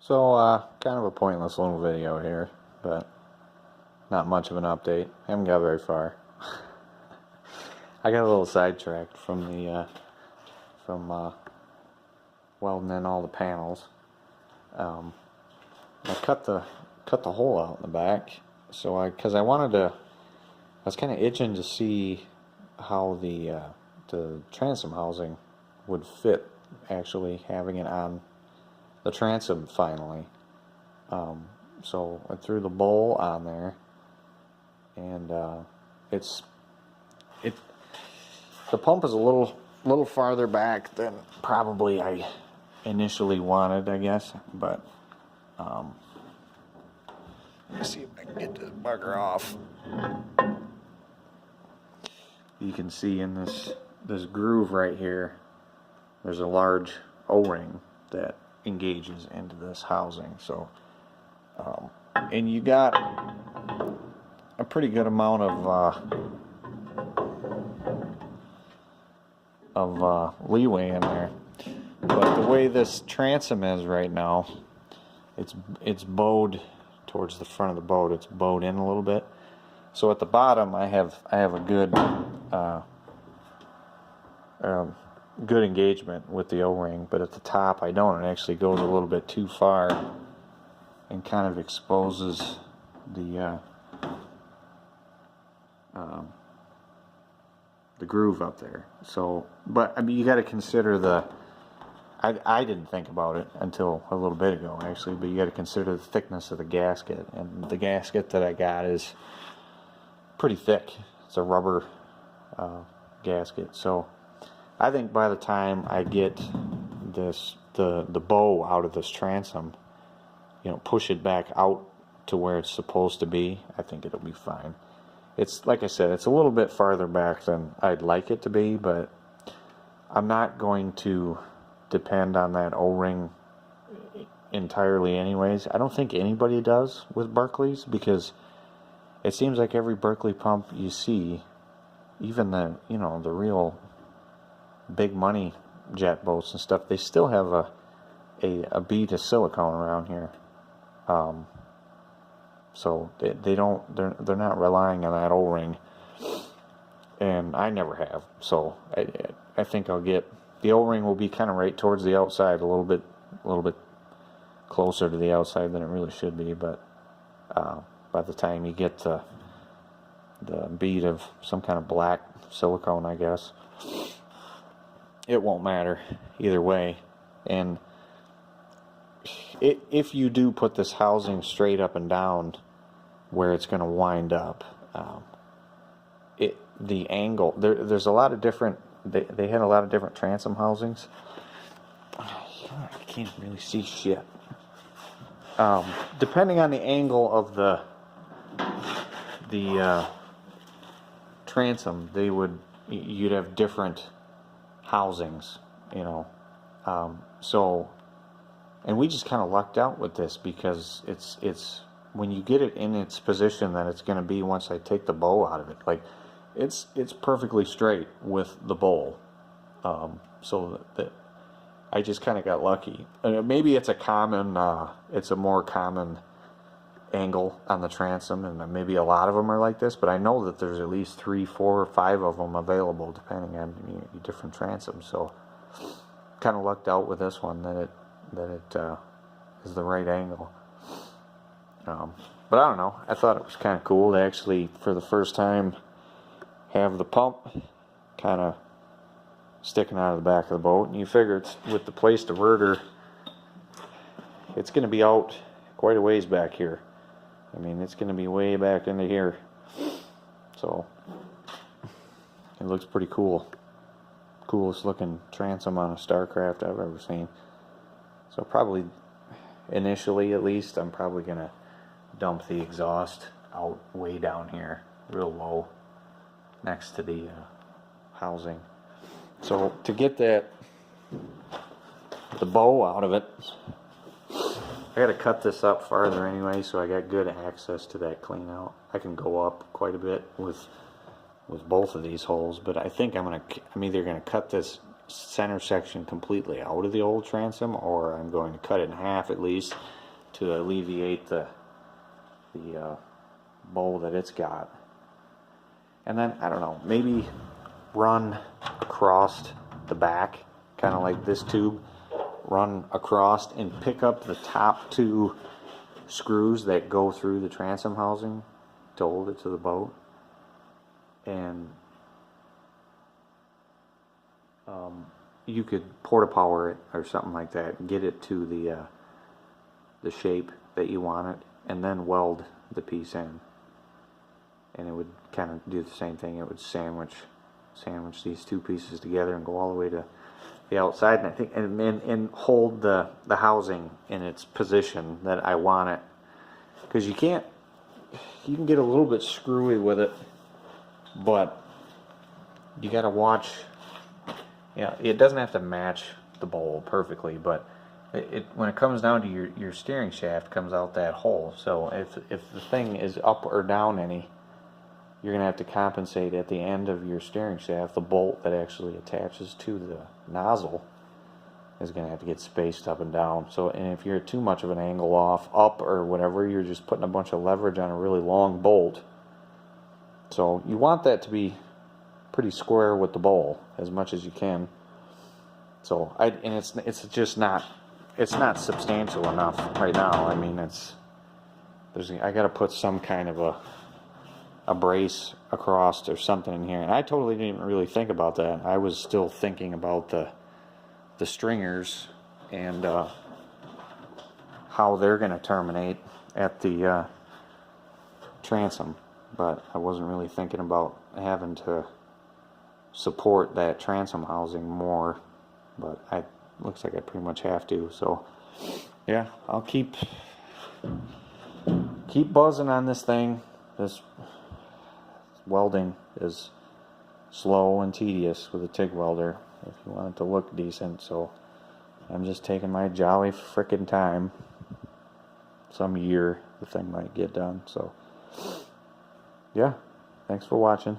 Kind of a pointless little video here, but not much of an update. Haven't got very far. I got a little sidetracked from welding in all the panels. I cut the hole out in the back, because I was kind of itching to see how the transom housing would fit, actually having it on the transom finally. So I threw the bowl on there, and the pump is a little farther back than probably I initially wanted, I guess. But let's see if I can get this bugger off. You can see in this groove right here, there's a large O-ring that engages into this housing. So and you got a pretty good amount of leeway in there. But the way this transom is right now, it's bowed towards the front of the boat. It's bowed in a little bit. So at the bottom, I have a good engagement with the O-ring, but at the top I don't. It actually goes a little bit too far and kind of exposes the groove up there. So, but I mean, you got to consider I didn't think about it until a little bit ago, actually, but you got to consider the thickness of the gasket, and the gasket that I got is pretty thick. It's a rubber gasket. So I think by the time I get the bow out of this transom, push it back out to where it's supposed to be, I think it'll be fine. It's, like I said, it's a little bit farther back than I'd like it to be, but I'm not going to depend on that O-ring entirely anyways. I don't think anybody does with Berkeley's, because it seems like every Berkeley pump you see, even the real big money jet boats and stuff, they still have a bead of silicone around here. So they're not relying on that O-ring, and I never have. So I think I'll get the O-ring will be kind of right towards the outside, a little bit closer to the outside than it really should be. But by the time you get the bead of some kind of black silicone, I guess, it won't matter either way. And if you do put this housing straight up and down where it's going to wind up, the angle, there's a lot of different, they had a lot of different transom housings. I can't really see shit. Depending on the angle of the transom, you'd have different housings, so, and we just kind of lucked out with this, because it's when you get it in its position that it's going to be once I take the bow out of it, like it's perfectly straight with the bowl, so that I just kind of got lucky. Maybe it's it's a more common angle on the transom, and maybe a lot of them are like this, but I know that there's at least 3, 4, or 5 of them available depending on different transoms. So kind of lucked out with this one that it is the right angle. But I don't know, I thought it was kind of cool to actually, for the first time, have the pump kind of sticking out of the back of the boat. And you figure it's with the place diverter, it's going to be out quite a ways back here. I mean, it's going to be way back into here. So it looks pretty cool. Coolest looking transom on a StarCraft I've ever seen. So probably, initially at least, I'm probably going to dump the exhaust out way down here, real low, next to the housing. So to get the bow out of it, I got to cut this up farther anyway, so I got good access to that clean out. I can go up quite a bit with both of these holes, but I think I'm either gonna cut this center section completely out of the old transom, or I'm going to cut it in half at least to alleviate the bowl that it's got. And then, I don't know, maybe run across the back, kind of like this tube, run across and pick up the top two screws that go through the transom housing to hold it to the boat, and you could porta power it or something like that, get it to the shape that you want it, and then weld the piece in, and it would kind of do the same thing. It would sandwich these two pieces together and go all the way to the outside, and I think and hold the housing in its position that I want it, because you can get a little bit screwy with it, but you got to watch. Yeah, it doesn't have to match the bowl perfectly, but when it comes down to your steering shaft comes out that hole. So if the thing is up or down any, you're going to have to compensate at the end of your steering shaft. The bolt that actually attaches to the nozzle is going to have to get spaced up and down. So, and if you're too much of an angle off, up or whatever, you're just putting a bunch of leverage on a really long bolt. So you want that to be pretty square with the bowl as much as you can. So and it's just not, it's not substantial enough right now. I mean, I got to put some kind of a brace across or something in here, and I totally didn't really think about that. I was still thinking about the stringers and how they're going to terminate at the transom, but I wasn't really thinking about having to support that transom housing more, but looks like I pretty much have to. So yeah, I'll keep buzzing on this thing. This welding is slow and tedious with a TIG welder if you want it to look decent, so I'm just taking my jolly frickin' time. Some year the thing might get done. So yeah, thanks for watching.